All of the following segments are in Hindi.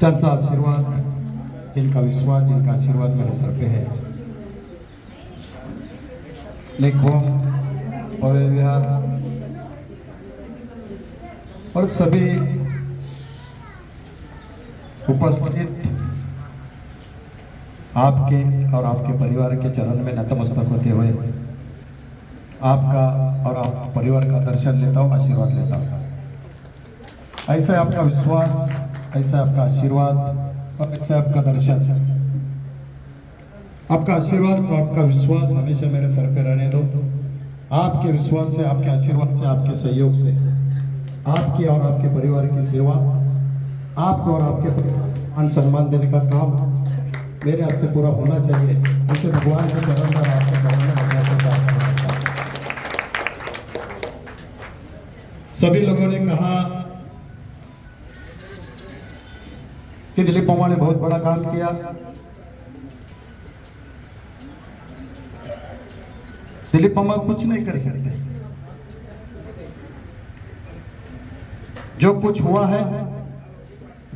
त्यांचा आशीर्वाद, जिनका विश्वास, जिनका आशीर्वाद मेरे सर पे है, लेक होम भव्य विहार और सभी उपस्थित आपके और आपके परिवार के चरण में नतमस्तक होते हुए आपका और आप परिवार का दर्शन लेता हूँ, आशीर्वाद लेता हूँ। ऐसा है आपका विश्वास, ऐसा है आपका आशीर्वाद और ऐसा है आपका दर्शन। आपका आशीर्वाद और आपका विश्वास हमेशा मेरे सर पे रहने दो। आपके विश्वास से, आपके आशीर्वाद से, आपके सहयोग से, आपकी और आपके परिवार की सेवा, आपको और आपके मान सम्मान देने का काम मेरे हाथ से पूरा होना चाहिए। ऐसे भगवान के चरण में आपके चरण में बचा सकता है। सभी लोगों ने कहा कि दिलीप पवार ने बहुत बड़ा काम किया। दिलीप पवार कुछ नहीं कर सकते। जो कुछ हुआ है,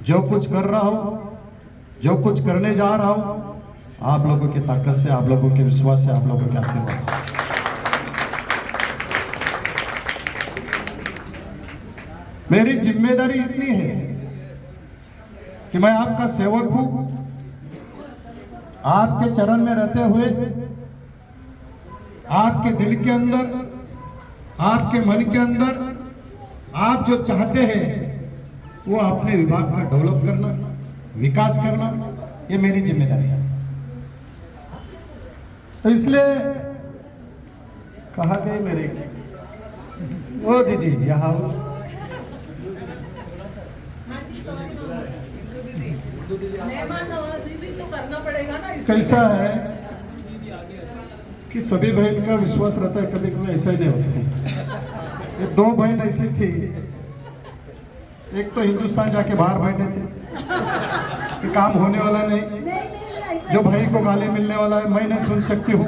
जो कुछ कर रहा हूं, जो कुछ करने जा रहा हूं, आप लोगों की ताकत से, आप लोगों के विश्वास से, आप लोगों के आशीर्वाद से। मेरी जिम्मेदारी इतनी है कि मैं आपका सेवक हूं। आपके चरण में रहते हुए आपके दिल के अंदर, आपके मन के अंदर आप जो चाहते हैं वो अपने विभाग का डेवलप करना, विकास करना, ये मेरी जिम्मेदारी है। तो इसलिए कहा गए मेरे वो दीदी यहाँ तो करना पड़ेगा ना। कैसा है कि सभी बहन का विश्वास रहता है, कभी कभी ऐसा ही नहीं होता है। ये दो बहन ऐसी थी, एक तो हिंदुस्तान जाके बाहर बैठे थे कि काम होने वाला नहीं, जो भाई को गाली मिलने वाला है मैं नहीं सुन सकती हूँ।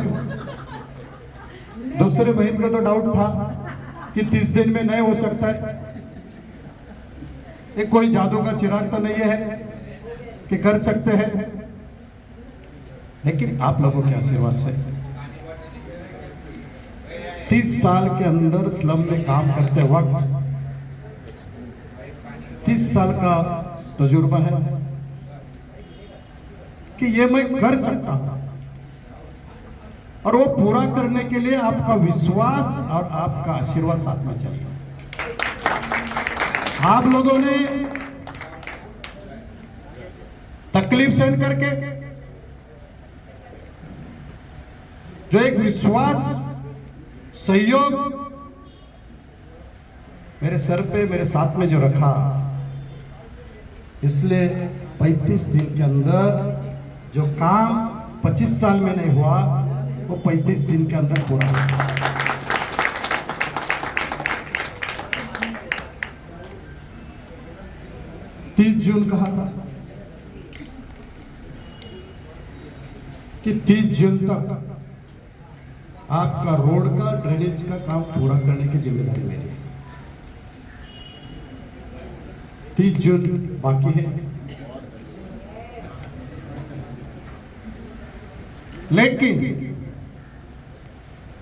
दूसरे बहन को तो डाउट था कि 30 दिन में नहीं हो सकता है, एक कोई जादू का चिराग तो नहीं है कि कर सकते हैं। लेकिन आप लोगों के आशीर्वाद से 30 साल के अंदर स्लम में काम करते वक्त 30 साल का तजुर्बा है कि ये मैं कर सकता हूं, और वो पूरा करने के लिए आपका विश्वास और आपका आशीर्वाद साथ में चाहिए। आप लोगों ने तकलीफ सहन करके जो एक विश्वास, सहयोग मेरे सर पे, मेरे साथ में जो रखा, इसलिए 35 दिन के अंदर जो काम 25 साल में नहीं हुआ वो 35 दिन के अंदर पूरा हुआ। 30 जून कहा था कि 30 जून तक आपका रोड का, ड्रेनेज का काम पूरा करने की जिम्मेदारी मेरी है। 30 जून बाकी है, लेकिन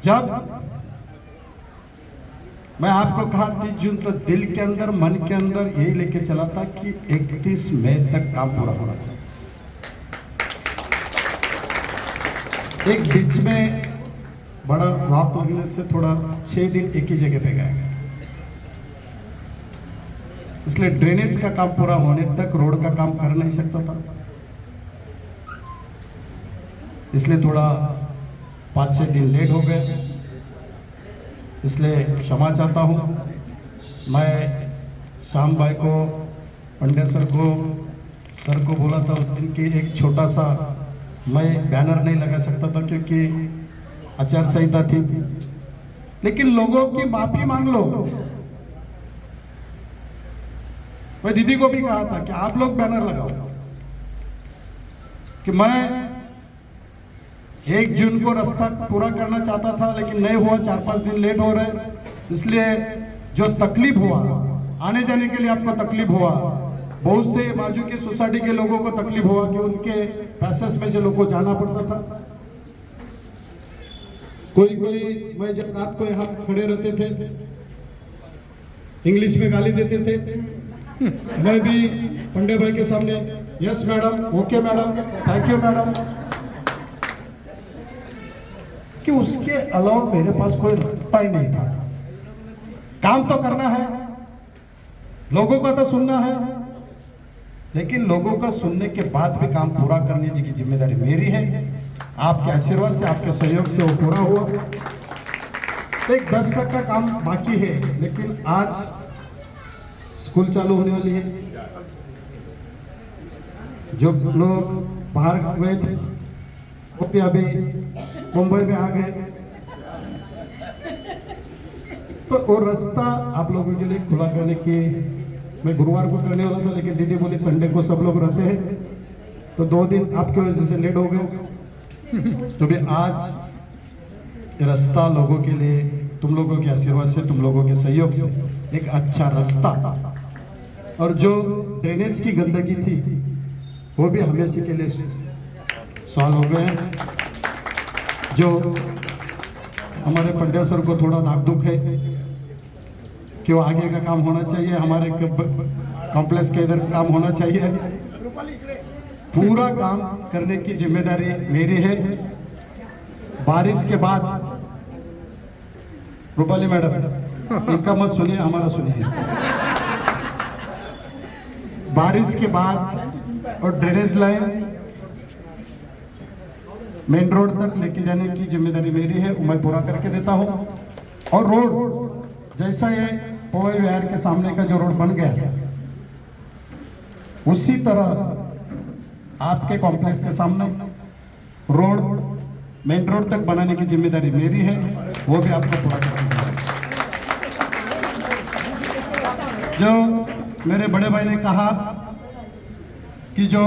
जब मैं आपको कहा 30 जून तो दिल के अंदर, मन के अंदर यही लेके चला था कि 31 मई तक काम पूरा होना चाहिए। एक बीच में बड़ा रॉक लगने से थोड़ा 6 दिन एक ही जगह पे गए, इसलिए ड्रेनेज का काम पूरा होने तक रोड का काम कर नहीं सकता था। इसलिए थोड़ा 5-6 दिन लेट हो गए, इसलिए क्षमा चाहता हूँ। मैं श्याम भाई को, पंडित सर को बोला था इनकी एक छोटा सा मैं बैनर नहीं लगा सकता था क्योंकि आचार संहिता थी, लेकिन लोगों की माफी मांग लो। मैं दीदी को भी कहा था कि आप लोग बैनर लगाओ, कि मैं 1 जून को रास्ता पूरा करना चाहता था लेकिन नहीं हुआ, 4-5 दिन लेट हो रहे, इसलिए जो तकलीफ हुआ आने जाने के लिए आपको तकलीफ हुआ, बहुत से बाजू के सोसाइटी के लोगों को तकलीफ हुआ कि उनके पैसेस में से लोगों को जाना पड़ता था। कोई मैं जब रात को यहाँ खड़े रहते थे, इंग्लिश में गाली देते थे, मैं भी पंडे भाई के सामने yes madam, okay madam, thank you madam, कि उसके अलावा मेरे पास कोई रास्ता ही नहीं था। काम तो करना है, लोगों का तो सुनना है, लेकिन लोगों का सुनने के बाद भी काम पूरा करने की जिम्मेदारी मेरी है। आपके आशीर्वाद से, आपके सहयोग से वो पूरा हुआ। एक 10% का काम बाकी है, लेकिन आज स्कूल चालू होने वाली है। जो लोग बाहर गए थे वो भी अभी मुंबई में आ गए, तो वो रास्ता आप लोगों के लिए खुला करने की मैं गुरुवार को करने वाला था, लेकिन दीदी बोली संडे को सब लोग रहते हैं, तो 2 दिन आपकी वजह से लेट हो गए। तो भी आज ये रास्ता लोगों के लिए, तुम लोगों के आशीर्वाद से, तुम लोगों के सहयोग से एक अच्छा रास्ता, और जो ड्रेनेज की गंदगी थी वो भी हमेशा के लिए सॉल्व हो गए। जो हमारे पंड्या सर को थोड़ा नाक दुख है कि वो आगे का काम होना चाहिए, हमारे कॉम्प्लेक्स के इधर काम होना चाहिए, पूरा काम करने की जिम्मेदारी मेरी है। बारिश के बाद रूपाली मैडम, इनका मत सुनिए, हमारा सुनिए। बारिश के बाद और ड्रेनेज लाइन मेन रोड तक लेके जाने की जिम्मेदारी मेरी है, मैं पूरा करके देता हूं। और रोड जैसा ये पवई विहार के सामने का जो रोड बन गया, उसी तरह आपके कॉम्प्लेक्स के सामने रोड मेन रोड तक बनाने की जिम्मेदारी मेरी है, वो भी आपको पूरा करना है। जो मेरे बड़े भाई ने कहा कि जो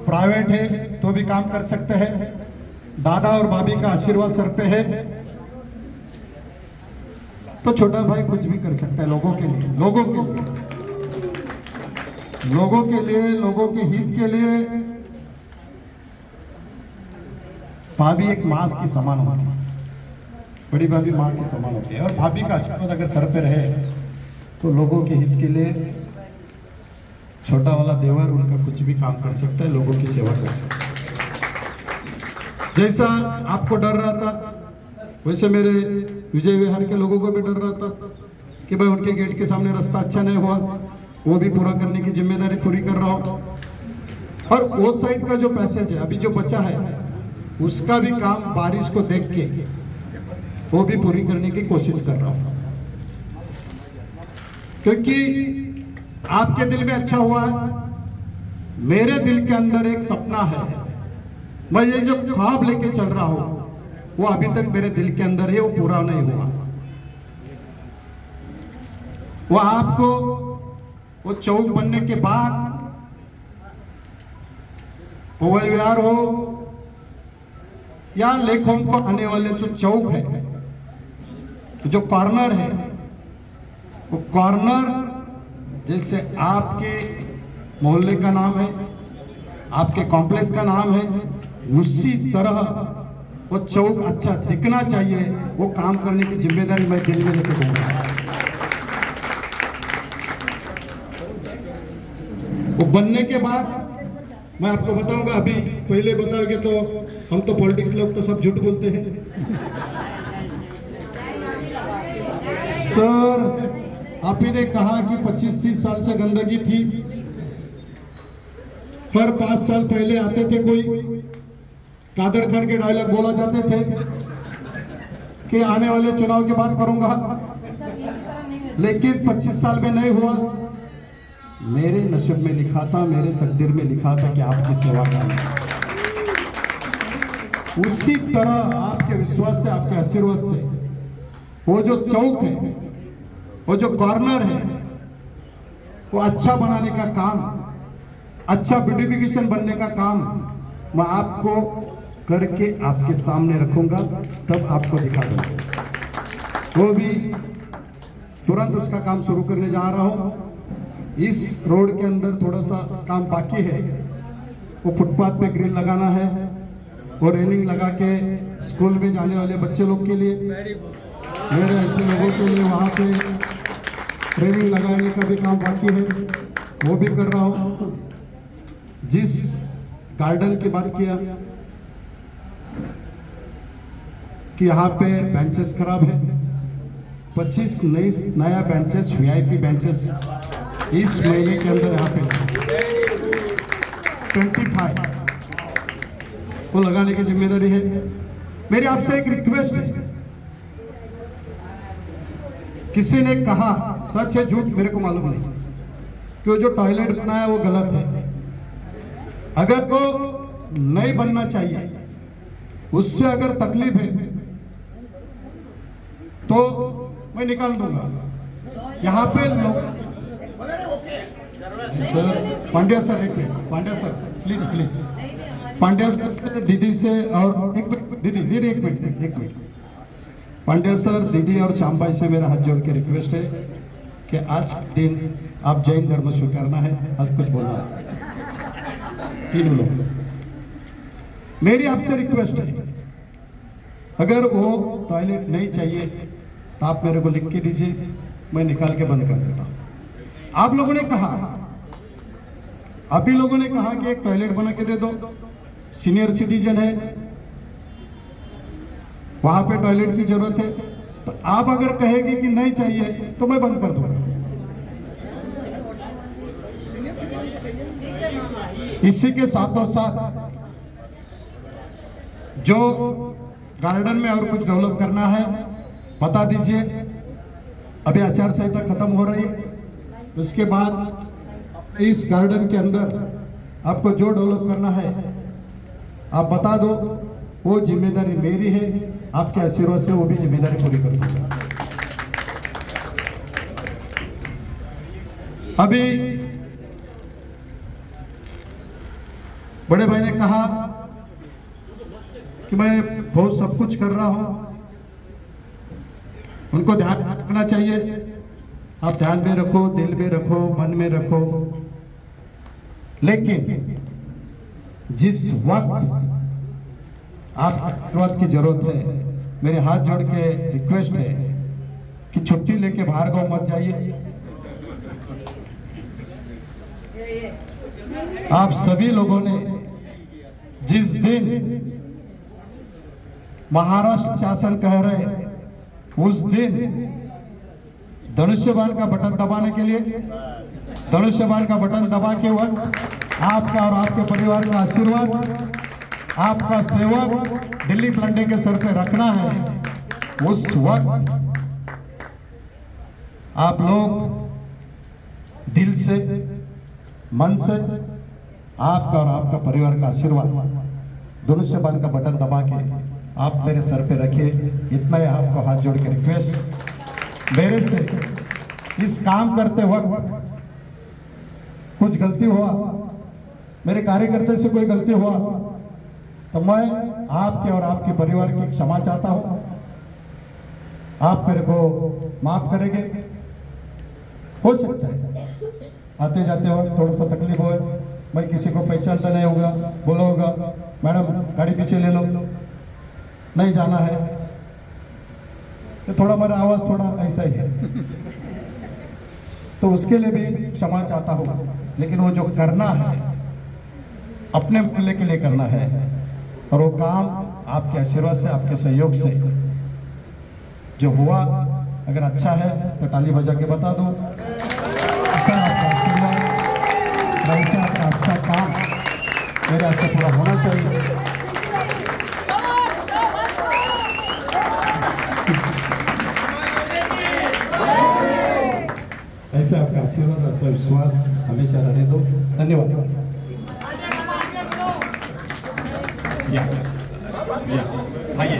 प्राइवेट है तो भी काम कर सकते हैं, दादा और भाभी का आशीर्वाद सर पे है, तो छोटा भाई कुछ भी कर सकता है लोगों के लिए, लोगों के लिए, लोगों के हित के लिए। भाभी एक माँ की समान होती है, बड़ी भाभी माँ की समान होती है, और भाभी का आशीर्वाद अगर सर पे रहे तो लोगों के हित के लिए छोटा वाला देवर उनका कुछ भी काम कर सकता है, लोगों की सेवा कर सकता है। जैसा आपको डर रहा था, वैसे मेरे विजय विहार के लोगों को भी डर रहा था कि भाई उनके गेट के सामने रास्ता अच्छा नहीं हुआ, वो भी पूरा करने की जिम्मेदारी पूरी कर रहा हूँ। और वो साइड का जो पैसेज है अभी जो बचा है, उसका भी काम बारिश को देख के वो भी पूरी करने की कोशिश कर रहा हूँ, क्योंकि आपके दिल में अच्छा हुआ है, मेरे दिल के अंदर एक सपना है। मैं ये जो ख्वाब लेके चल रहा हूं वो अभी तक मेरे दिल के अंदर है, वो पूरा नहीं हुआ। वो आपको वो चौक बनने के बाद पवई विहार हो या लेक होम को आने वाले जो चौक है, जो कॉर्नर है, वो कॉर्नर जैसे आपके मोहल्ले का नाम है, आपके कॉम्प्लेक्स का नाम है, उसी तरह वो चौक अच्छा दिखना चाहिए। वो काम करने की जिम्मेदारी मैं दिल में लेकर दूंगा। वो बनने के बाद मैं आपको बताऊंगा, अभी पहले बताओगे तो हम तो पॉलिटिक्स लोग तो सब झूठ बोलते हैं। सर आप ही ने कहा कि 25-30 साल से गंदगी थी, हर 5 साल पहले आते थे कोई, कादर खान के डायलॉग बोला जाते थे कि आने वाले चुनाव की बात करूंगा, लेकिन 25 साल में नहीं हुआ। मेरे नसीब में लिखा था, मेरे तकदीर में लिखा था कि आपकी सेवा करना। उसी तरह आपके विश्वास से, आपके आशीर्वाद से वो जो चौक है, वो जो कॉर्नर है, वो अच्छा बनाने का काम, अच्छा ब्यूटिफिकेशन बनने का काम मैं आपको करके आपके सामने रखूंगा, तब आपको दिखा दूंगा। वो भी तुरंत उसका काम शुरू करने जा रहा हूँ। इस रोड के अंदर थोड़ा सा काम बाकी है, वो फुटपाथ पे ग्रिल लगाना है, वो रेलिंग लगा के स्कूल में जाने वाले बच्चे लोग के लिए, मेरे ऐसे लोगों के लिए वहाँ पे रेलिंग लगाने का भी काम बाकी है, वो भी कर रहा हूँ। जिस गार्डन की बात किया कि यहाँ पे बेंचेस खराब है, 25 नया बेंचेस वीआईपी बेंचेस इस महीने के अंदर यहाँ पे 25 वो लगाने की जिम्मेदारी है। मेरी आपसे एक रिक्वेस्ट है, किसी ने कहा, सच है झूठ मेरे को मालूम नहीं, कि वो जो टॉयलेट बनाया वो गलत है। अगर वो नहीं बनना चाहिए, उससे अगर तकलीफ है तो मैं निकाल दूंगा। यहाँ पे लोग सर, पांड्या सर एक minute, Pandya sir please please, Pandya sir से दीदी से और एक मिनट दीदी एक मिनट पांड्या सर, दीदी और श्याम भाई से मेरा हाथ जोड़ के रिक्वेस्ट है कि आज दिन आप जैन धर्म स्वीकारना है, आज कुछ बोलना है तीनों लोग। मेरी आपसे रिक्वेस्ट है, अगर वो टॉयलेट नहीं चाहिए तो आप मेरे को लिख के दीजिए, मैं निकाल के बंद कर देता हूँ। आप लोगों ने कहा, आप ही लोगों ने कहा कि एक टॉयलेट बना के दे दो, सीनियर सिटीजन है, वहां पे टॉयलेट की जरूरत है, तो आप अगर कहेगी कि नहीं चाहिए तो मैं बंद कर दूंगा। इसी के साथों साथ जो गार्डन में और कुछ डेवलप करना है बता दीजिए। अभी आचार संहिता खत्म हो रही है, उसके बाद इस गार्डन के अंदर आपको जो डेवलप करना है आप बता दो, वो जिम्मेदारी मेरी है, आपके आशीर्वाद से वो भी जिम्मेदारी पूरी कर दूंगा। अभी बड़े भाई ने कहा कि मैं बहुत सब कुछ कर रहा हूं, उनको ध्यान रखना चाहिए। आप ध्यान में रखो, दिल में रखो, मन में रखो, लेकिन जिस वक्त आप आशीर्वाद की जरूरत है, मेरे हाथ जोड़ के रिक्वेस्ट है कि छुट्टी लेके बाहर गांव मत जाइए। आप सभी लोगों ने जिस दिन महाराष्ट्र शासन कह रहे, उस दिन धनुष्यबाण का बटन दबाने के लिए, धनुष्यबाण का बटन दबा के वक्त आपका और आपके परिवार का आशीर्वाद, आपका सेवक दिल्ली प्लंडे के सर पे रखना है। उस वक्त आप लोग दिल से, मन से, आपका और आपका परिवार का आशीर्वाद धनुष्यबाण का बटन दबा के आप मेरे सर पे रखिए। इतना ही आपको हाथ जोड़ के रिक्वेस्ट। मेरे से इस काम करते वक्त कुछ गलती हुआ, मेरे कार्यकर्ता से कोई गलती हुआ, तो मैं आपके और आपके परिवार की क्षमा चाहता हूं। आप मेरे को माफ करेंगे। हो सकता है आते जाते वक्त थोड़ा सा तकलीफ हो, मैं किसी को पहचानता नहीं होगा, बोला होगा मैडम गाड़ी पीछे ले लो, नहीं जाना है, तो थोड़ा मेरा आवाज थोड़ा ऐसा ही है, तो उसके लिए भी क्षमा चाहता हूँ। लेकिन वो जो करना है अपने मूल्य के लिए करना है, और वो काम आपके आशीर्वाद से, आपके सहयोग से जो हुआ, अगर अच्छा है तो ताली बजा के बता दो। ऐसा आपका आशीर्वाद, ऐसा आपका अच्छा काम मेरे से पूरा होना चाहिए। ऐसे आपका आशीर्वाद और विश्वास हमेशा रहने दो। धन्यवाद। या, आइए।